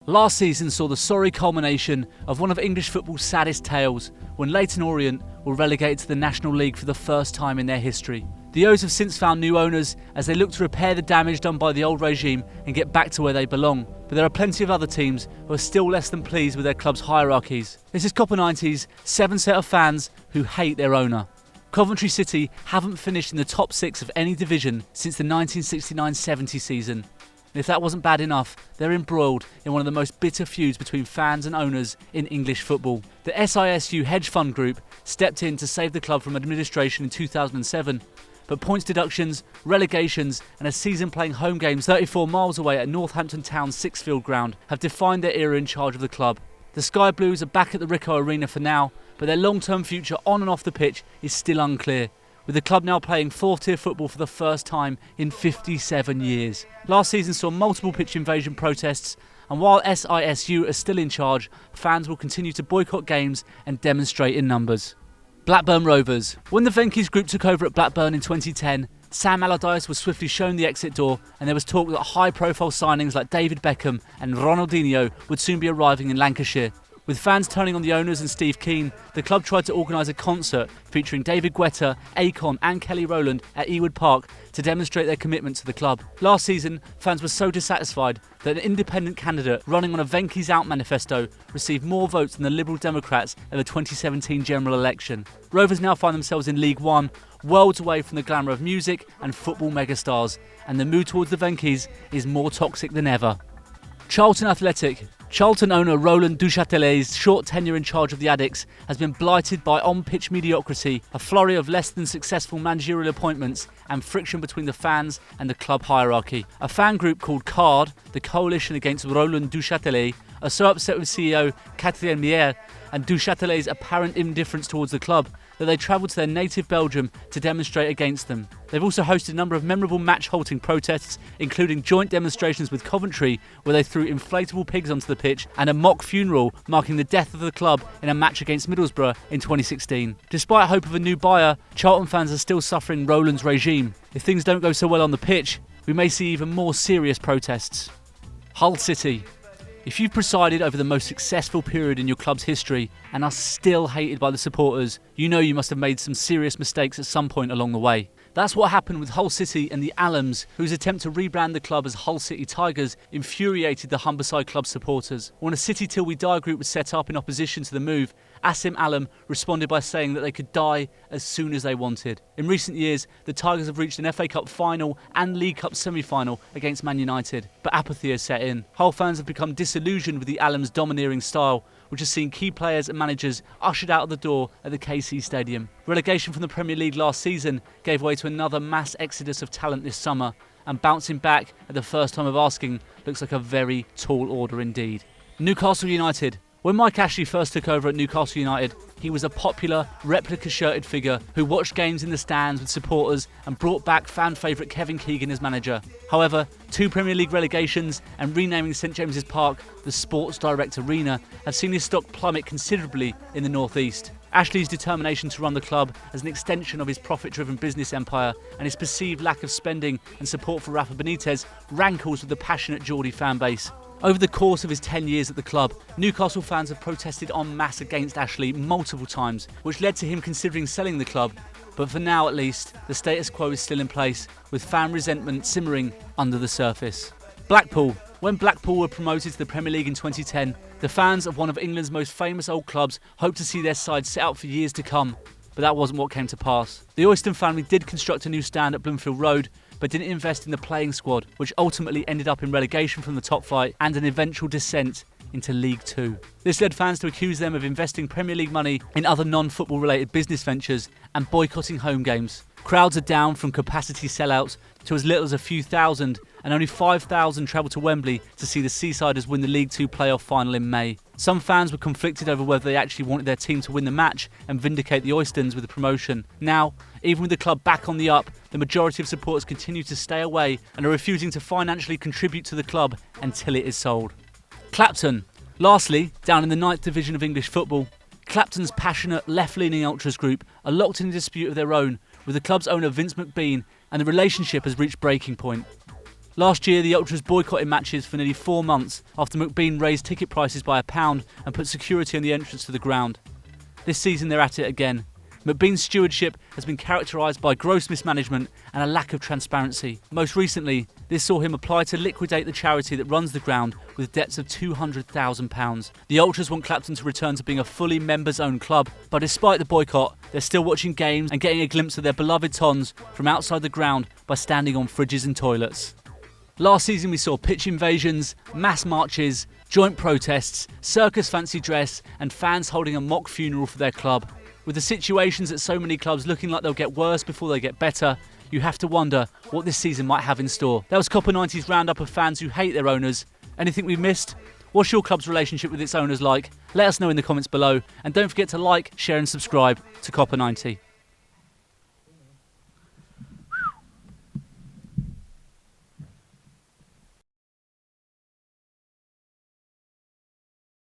Last season saw the sorry culmination of one of English football's saddest tales when Leyton Orient were relegated to the National League for the first time in their history. The O's have since found new owners as they look to repair the damage done by the old regime and get back to where they belong. But there are plenty of other teams who are still less than pleased with their club's hierarchies. This is Copper 90's 7 set of fans who hate their owner. Coventry City haven't finished in the top 6 of any division since the 1969-70 season. And if that wasn't bad enough, they're embroiled in one of the most bitter feuds between fans and owners in English football. The SISU hedge fund group stepped in to save the club from administration in 2007, but points deductions, relegations and a season playing home games 34 miles away at Northampton Town's Sixfield ground have defined their era in charge of the club. The Sky Blues are back at the Ricoh Arena for now, but their long-term future on and off the pitch is still unclear, with the club now playing 4th-tier football for the first time in 57 years. Last season saw multiple pitch invasion protests, and while SISU are still in charge, fans will continue to boycott games and demonstrate in numbers. Blackburn Rovers. When the Venky's group took over at Blackburn in 2010, Sam Allardyce was swiftly shown the exit door, and there was talk that high-profile signings like David Beckham and Ronaldinho would soon be arriving in Lancashire. With fans turning on the owners and Steve Keane, the club tried to organise a concert featuring David Guetta, Akon and Kelly Rowland at Ewood Park to demonstrate their commitment to the club. Last season, fans were so dissatisfied that an independent candidate running on a Venky's Out manifesto received more votes than the Liberal Democrats at the 2017 general election. Rovers now find themselves in League One, worlds away from the glamour of music and football megastars, and the mood towards the Venky's is more toxic than ever. Charlton Athletic. Charlton owner Roland Duchatelet's short tenure in charge of the Addicts has been blighted by on-pitch mediocrity, a flurry of less than successful managerial appointments and friction between the fans and the club hierarchy. A fan group called CARD, the Coalition Against Roland Duchatelet, are so upset with CEO Catherine Mier and Duchatelet's apparent indifference towards the club that they travelled to their native Belgium to demonstrate against them. They've also hosted a number of memorable match-halting protests, including joint demonstrations with Coventry, where they threw inflatable pigs onto the pitch, and a mock funeral marking the death of the club in a match against Middlesbrough in 2016. Despite hope of a new buyer, Charlton fans are still suffering Roland's regime. If things don't go so well on the pitch, we may see even more serious protests. Hull City. If you've presided over the most successful period in your club's history and are still hated by the supporters, you know you must have made some serious mistakes at some point along the way. That's what happened with Hull City and the Allams, whose attempt to rebrand the club as Hull City Tigers infuriated the Humberside club supporters. When a City Till We Die group was set up in opposition to the move, Asim Allam responded by saying that they could die as soon as they wanted. In recent years, the Tigers have reached an FA Cup final and League Cup semi-final against Man United, but apathy has set in. Hull fans have become disillusioned with the Allams' domineering style, which has seen key players and managers ushered out of the door at the KC Stadium. Relegation from the Premier League last season gave way to another mass exodus of talent this summer, and bouncing back at the first time of asking looks like a very tall order indeed. Newcastle United. When Mike Ashley first took over at Newcastle United, he was a popular, replica-shirted figure who watched games in the stands with supporters and brought back fan favourite Kevin Keegan as manager. However, 2 Premier League relegations and renaming St James's Park the Sports Direct Arena have seen his stock plummet considerably in the North East. Ashley's determination to run the club as an extension of his profit-driven business empire and his perceived lack of spending and support for Rafa Benitez rankles with the passionate Geordie fan base. Over the course of his 10 years at the club, Newcastle fans have protested en masse against Ashley multiple times, which led to him considering selling the club. But for now at least, the status quo is still in place, with fan resentment simmering under the surface. Blackpool. When Blackpool were promoted to the Premier League in 2010, the fans of one of England's most famous old clubs hoped to see their side set out for years to come, but that wasn't what came to pass. The Oyston family did construct a new stand at Bloomfield Road, but didn't invest in the playing squad, which ultimately ended up in relegation from the top flight and an eventual descent into League Two. This led fans to accuse them of investing Premier League money in other non-football related business ventures and boycotting home games. Crowds are down from capacity sellouts to as little as a few thousand, and only 5,000 travelled to Wembley to see the Seasiders win the League Two playoff final in May. Some fans were conflicted over whether they actually wanted their team to win the match and vindicate the Oystons with the promotion. Now, even with the club back on the up, the majority of supporters continue to stay away and are refusing to financially contribute to the club until it is sold. Clapton. Lastly, down in the 9th Division of English football, Clapton's passionate left-leaning ultras group are locked in a dispute of their own with the club's owner Vince McBean, and the relationship has reached breaking point. Last year, the Ultras boycotted matches for nearly 4 months after McBean raised ticket prices by £1 and put security on the entrance to the ground. This season they're at it again. McBean's stewardship has been characterised by gross mismanagement and a lack of transparency. Most recently, this saw him apply to liquidate the charity that runs the ground with debts of £200,000. The Ultras want Clapton to return to being a fully members-owned club, but despite the boycott, they're still watching games and getting a glimpse of their beloved Tons from outside the ground by standing on fridges and toilets. Last season we saw pitch invasions, mass marches, joint protests, circus fancy dress and fans holding a mock funeral for their club. With the situations at so many clubs looking like they'll get worse before they get better, you have to wonder what this season might have in store. That was Copper 90's roundup of fans who hate their owners. Anything we've missed? What's your club's relationship with its owners like? Let us know in the comments below, and don't forget to like, share and subscribe to Copper 90.